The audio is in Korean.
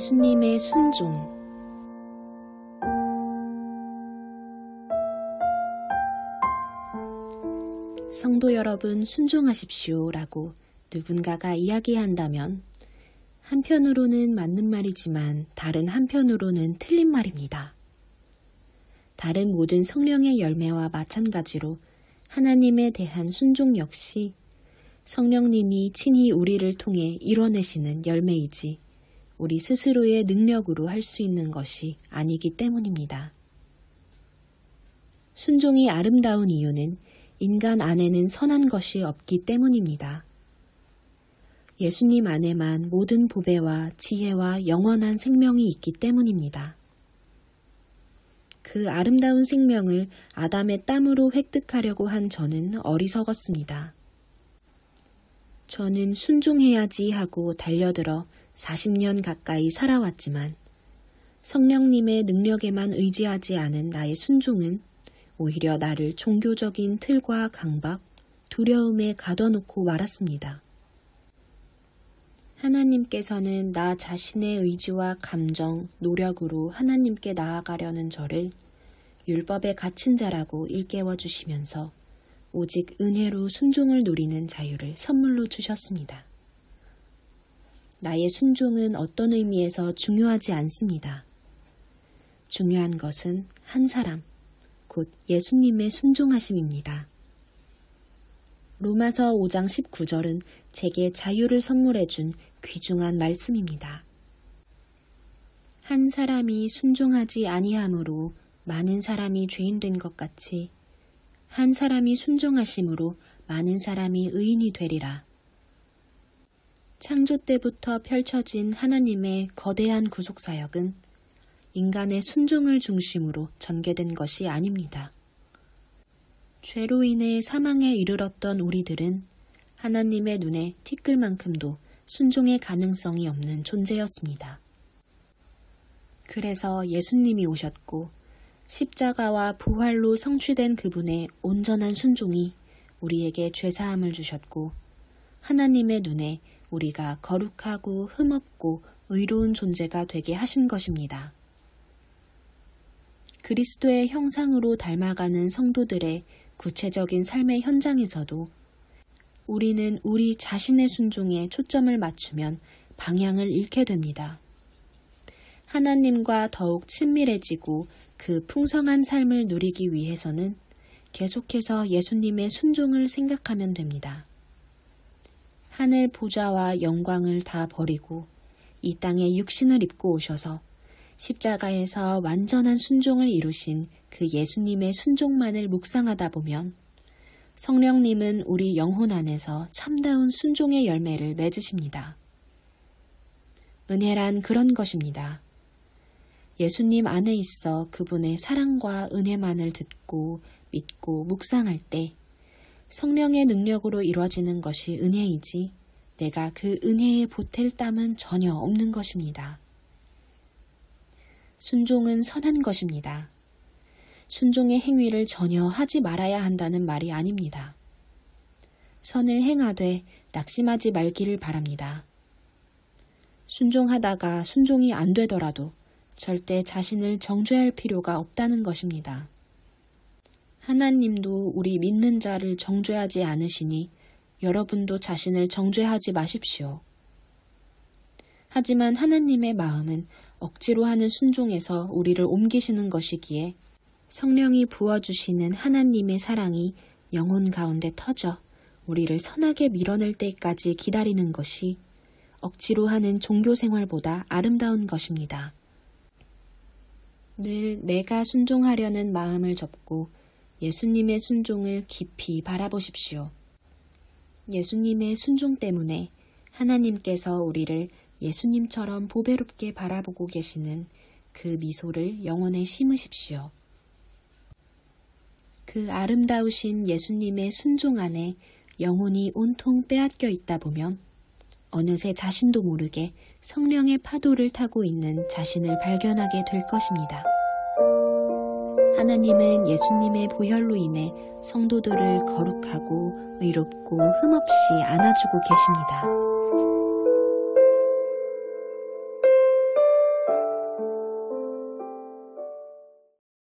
예수님의 순종. 성도 여러분, 순종하십시오 라고 누군가가 이야기한다면 한편으로는 맞는 말이지만 다른 한편으로는 틀린 말입니다. 다른 모든 성령의 열매와 마찬가지로 하나님에 대한 순종 역시 성령님이 친히 우리를 통해 이뤄내시는 열매이지 우리 스스로의 능력으로 할 수 있는 것이 아니기 때문입니다. 순종이 아름다운 이유는 인간 안에는 선한 것이 없기 때문입니다. 예수님 안에만 모든 보배와 지혜와 영원한 생명이 있기 때문입니다. 그 아름다운 생명을 아담의 땀으로 획득하려고 한 저는 어리석었습니다. 저는 순종해야지 하고 달려들어 40년 가까이 살아왔지만 성령님의 능력에만 의지하지 않은 나의 순종은 오히려 나를 종교적인 틀과 강박, 두려움에 가둬놓고 말았습니다. 하나님께서는 나 자신의 의지와 감정, 노력으로 하나님께 나아가려는 저를 율법에 갇힌 자라고 일깨워 주시면서 오직 은혜로 순종을 누리는 자유를 선물로 주셨습니다. 나의 순종은 어떤 의미에서 중요하지 않습니다. 중요한 것은 한 사람, 곧 예수님의 순종하심입니다. 로마서 5장 19절은 제게 자유를 선물해준 귀중한 말씀입니다. 한 사람이 순종하지 아니함으로 많은 사람이 죄인 된 것 같이 한 사람이 순종하심으로 많은 사람이 의인이 되리라. 창조 때부터 펼쳐진 하나님의 거대한 구속사역은 인간의 순종을 중심으로 전개된 것이 아닙니다. 죄로 인해 사망에 이르렀던 우리들은 하나님의 눈에 티끌만큼도 순종의 가능성이 없는 존재였습니다. 그래서 예수님이 오셨고 십자가와 부활로 성취된 그분의 온전한 순종이 우리에게 죄사함을 주셨고 하나님의 눈에 우리가 거룩하고 흠없고 의로운 존재가 되게 하신 것입니다. 그리스도의 형상으로 닮아가는 성도들의 구체적인 삶의 현장에서도 우리는 우리 자신의 순종에 초점을 맞추면 방향을 잃게 됩니다. 하나님과 더욱 친밀해지고 그 풍성한 삶을 누리기 위해서는 계속해서 예수님의 순종을 생각하면 됩니다. 하늘 보좌와 영광을 다 버리고 이 땅에 육신을 입고 오셔서 십자가에서 완전한 순종을 이루신 그 예수님의 순종만을 묵상하다 보면 성령님은 우리 영혼 안에서 참다운 순종의 열매를 맺으십니다. 은혜란 그런 것입니다. 예수님 안에 있어 그분의 사랑과 은혜만을 듣고 믿고 묵상할 때 성령의 능력으로 이루어지는 것이 은혜이지 내가 그 은혜에 보탤 땀은 전혀 없는 것입니다. 순종은 선한 것입니다. 순종의 행위를 전혀 하지 말아야 한다는 말이 아닙니다. 선을 행하되 낙심하지 말기를 바랍니다. 순종하다가 순종이 안 되더라도 절대 자신을 정죄할 필요가 없다는 것입니다. 하나님도 우리 믿는 자를 정죄하지 않으시니 여러분도 자신을 정죄하지 마십시오. 하지만 하나님의 마음은 억지로 하는 순종에서 우리를 옮기시는 것이기에 성령이 부어주시는 하나님의 사랑이 영혼 가운데 터져 우리를 선하게 밀어낼 때까지 기다리는 것이 억지로 하는 종교 생활보다 아름다운 것입니다. 늘 내가 순종하려는 마음을 접고 예수님의 순종을 깊이 바라보십시오. 예수님의 순종 때문에 하나님께서 우리를 예수님처럼 보배롭게 바라보고 계시는 그 미소를 영혼에 심으십시오. 그 아름다우신 예수님의 순종 안에 영혼이 온통 빼앗겨 있다 보면 어느새 자신도 모르게 성령의 파도를 타고 있는 자신을 발견하게 될 것입니다. 하나님은 예수님의 보혈로 인해 성도들을 거룩하고 의롭고 흠없이 안아주고 계십니다.